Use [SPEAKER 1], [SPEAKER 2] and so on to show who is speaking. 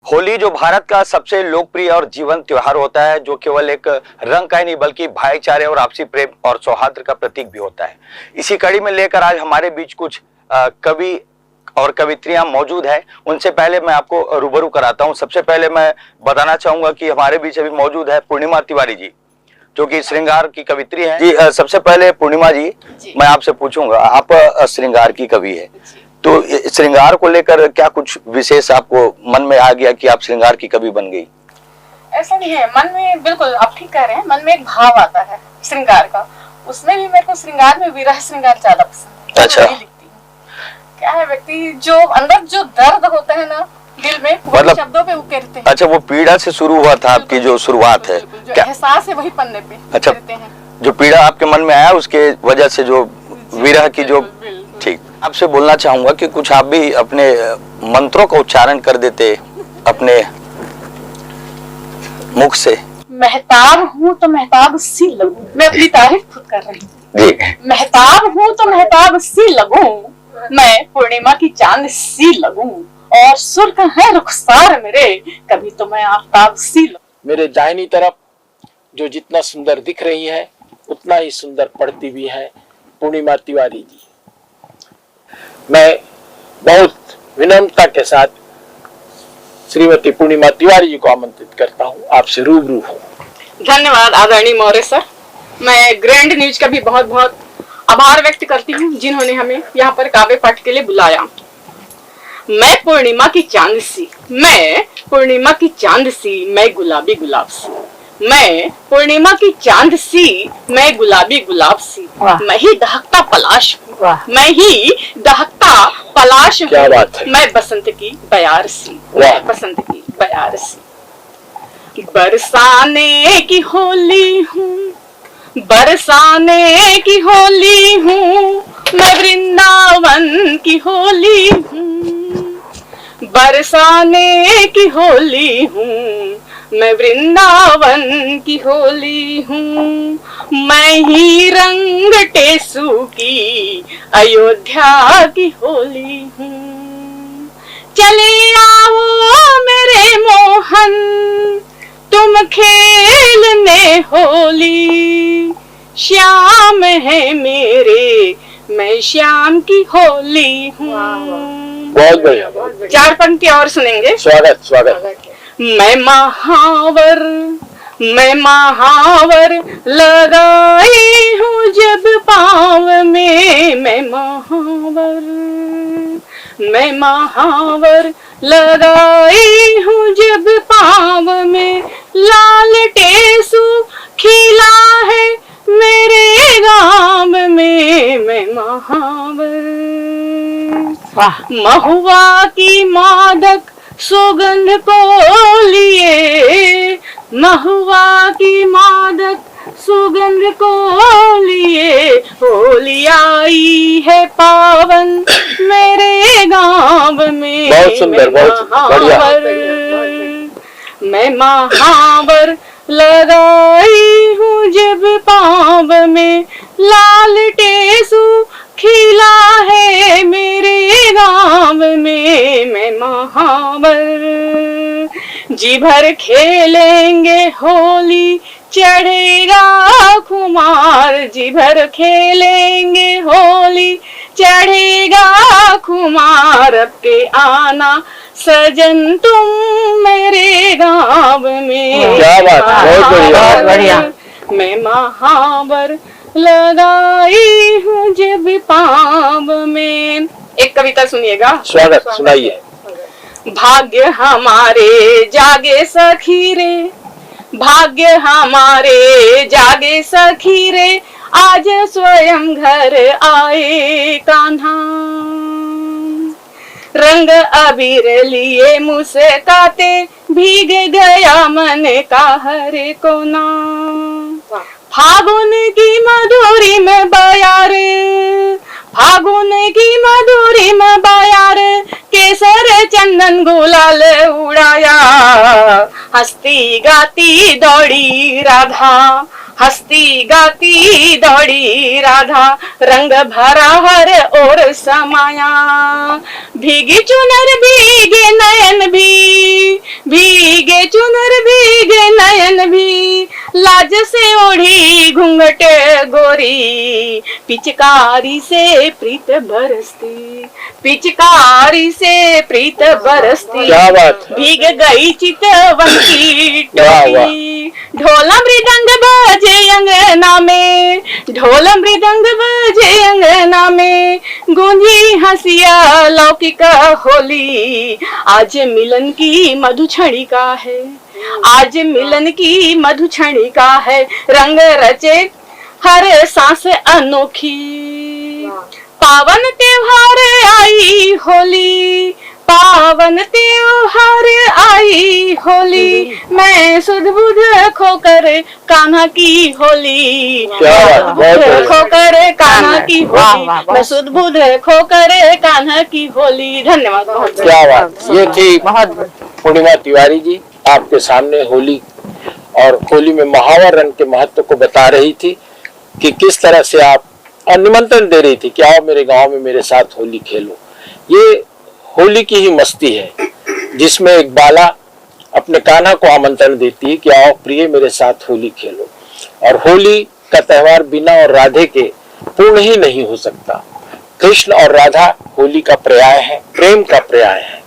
[SPEAKER 1] होली जो भारत का सबसे लोकप्रिय और जीवंत त्योहार होता है, जो केवल एक रंग का ही नहीं बल्कि भाईचारे और आपसी प्रेम और सौहार्द का प्रतीक भी होता है। इसी कड़ी में लेकर आज हमारे बीच कुछ कवि और कवित्रियां मौजूद है। उनसे पहले मैं आपको रूबरू कराता हूं। सबसे पहले मैं बताना चाहूंगा कि हमारे बीच अभी मौजूद है पूर्णिमा तिवारी जी, जो कि श्रृंगार की कवित्री हैं। जी सबसे पहले पूर्णिमा जी, मैं आपसे पूछूंगा, आप श्रृंगार की कवि है, तो श्रृंगार को लेकर क्या कुछ विशेष आपको मन में आ गया कि आप श्रृंगार की कवि बन गई?
[SPEAKER 2] ऐसा नहीं है, मन में बिल्कुल आप ठीक कह रहे हैं, मन में एक भाव आता है श्रृंगार का। उसमें भी मेरे को श्रृंगार में विरह श्रृंगार ज्यादा पसंद है।
[SPEAKER 1] अच्छा,
[SPEAKER 2] क्या है, व्यक्ति जो अंदर जो दर्द होता है ना दिल में, मतलब शब्दों पे उकेरते हैं।
[SPEAKER 1] अच्छा, वो पीड़ा से शुरू हुआ था आपकी जो शुरुआत है,
[SPEAKER 2] जो एहसास है वही पन्ने पे उकेरते हैं।
[SPEAKER 1] जो पीड़ा आपके मन में आया उसके वजह से जो विरह की जो, ठीक। आपसे बोलना चाहूंगा कि कुछ आप भी अपने मंत्रों का उच्चारण कर देते अपने मुख से।
[SPEAKER 2] महताब हूँ तो महताब सी लगूं, मैं अपनी तारीफ खुद कर रही हूँ। महताब हूँ तो महताब सी लगूं, मैं पूर्णिमा की चांद सी लगूं, और सुर्ख है रुखसार मेरे, कभी तो मैं आफताब सी लगूं।
[SPEAKER 3] मेरे दाहिनी तरफ जो जितना सुंदर दिख रही है उतना ही सुंदर पढ़ती भी है पूर्णिमा तिवारी जी। मैं बहुत विनम्रता के साथ श्रीमती पूर्णिमा तिवारी जी को आमंत्रित करता हूँ, आपसे रूबरू हूँ।
[SPEAKER 2] धन्यवाद आदरणीय मौर्य सर। मैं ग्रैंड न्यूज का भी बहुत बहुत आभार व्यक्त करती हूँ, जिन्होंने हमें यहाँ पर काव्य पाठ के लिए बुलाया। मैं पूर्णिमा की चांद सी, मैं पूर्णिमा की चांद सी, मैं गुलाबी गुलाब सी, मैं पूर्णिमा की चांद सी, मैं गुलाबी गुलाब सी, मैं ही दहकता पलाश हूँ, मैं ही दहकता पलाश हूँ, मैं बसंत की बयार सी, मैं बसंत की बयार सी। बरसाने की होली हूँ, बरसाने की होली हूँ, मैं वृंदावन की होली हूँ, बरसाने की होली हूँ, मैं वृंदावन की होली हूँ, मैं ही रंग टेसू की अयोध्या की होली हूँ। चले आओ मेरे मोहन तुम खेलने होली, श्याम है मेरे मैं श्याम की होली हूँ।
[SPEAKER 3] बहुत बढ़िया।
[SPEAKER 2] चार पंक्ति और सुनेंगे।
[SPEAKER 3] स्वागत स्वागत।
[SPEAKER 2] मैं महावर लगाई हूँ जब पाँव में, मैं महावर लगाई हूँ जब पाँव में, लाल टेसू खिला है मेरे गाँव में, मैं महावर। महुआ की मादक सुगंध को लिए, महुआ की मादक सुगंध को लिए, होली आई है पावन मेरे गाँव में।
[SPEAKER 3] बहुत सुंदर, बहुत बढ़िया।
[SPEAKER 2] मैं महावर लगाई हूँ जब पाँव में, लाल टेसू खिला है मेरे गाँव में, मैं महावर। जी भर खेलेंगे होली चढ़ेगा खुमार, जी भर खेलेंगे होली चढ़ेगा खुमार, अब के आना सजन तुम मेरे गाँव में।
[SPEAKER 3] क्या बात, बहुत बढ़िया, बढ़िया।
[SPEAKER 2] मैं महावर लगाई हूँ जब पाँव में। एक कविता सुनिएगा।
[SPEAKER 3] स्वागत, सुनाइए।
[SPEAKER 2] भाग्य हमारे जागे सखी रे, भाग्य हमारे जागे सखी रे, आज स्वयं घर आए कान्हा, रंग अबीर लिए मुस्काते, भीग गया मन का हर कोना, फागुन की मधुरी में बयार, फागुन की मधुरी में बयार, केसर चंदन गुलाल उड़ाया, हंसती गाती दौड़ी राधा, हंसती गाती दौड़ी राधा, रंग भरा हर ओर समाया, भीगी चुनर भीगे नयन भी, चुनर भीगे नयन भी, लाज से ओढ़ी घूंघट गोरी, पिचकारी से प्रीत बरसती, पिचकारी से प्रीत बरसती।
[SPEAKER 3] क्या बात है।
[SPEAKER 2] भीग गई चितवन की
[SPEAKER 3] वाह, वाह।
[SPEAKER 2] टोपी, ढोल मृदंग बजे अंगना में, ढोल मृदंग बजे अंगना में, गूंजी हंसिया लौकिक होली। आज मिलन की मधुछणिका है, आज मिलन की मधुछणिका है, रंग रचे हर सांस अनोखी। पावन त्योहार आई होली, पावन त्योहार आई होली, मैं सुध बुध खोकर कान्हा की होली,
[SPEAKER 3] क्या बात, बहुत बढ़िया।
[SPEAKER 2] खोकर कान्हा की
[SPEAKER 4] वाह,
[SPEAKER 2] होली,
[SPEAKER 4] वाह, वाह।
[SPEAKER 2] मैं सुध बुध खोकर कान्हा की होली। धन्यवाद। बहुत
[SPEAKER 3] क्या बात। ये थी
[SPEAKER 4] बहुत
[SPEAKER 3] पूर्णिमा तिवारी जी आपके सामने होली और होली में महावर रंग के महत्व को बता रही थी कि किस तरह से आप निमंत्रण दे रही थी कि आओ मेरे गांव में मेरे साथ होली खेलो। ये होली की ही मस्ती है जिसमें एक बाला अपने कान्हा को आमंत्रण देती है कि आओ प्रिय मेरे साथ होली खेलो। और होली का त्योहार बिना और राधे के पूर्ण ही नहीं हो सकता। कृष्ण और राधा होली का पर्याय है, प्रेम का पर्याय है।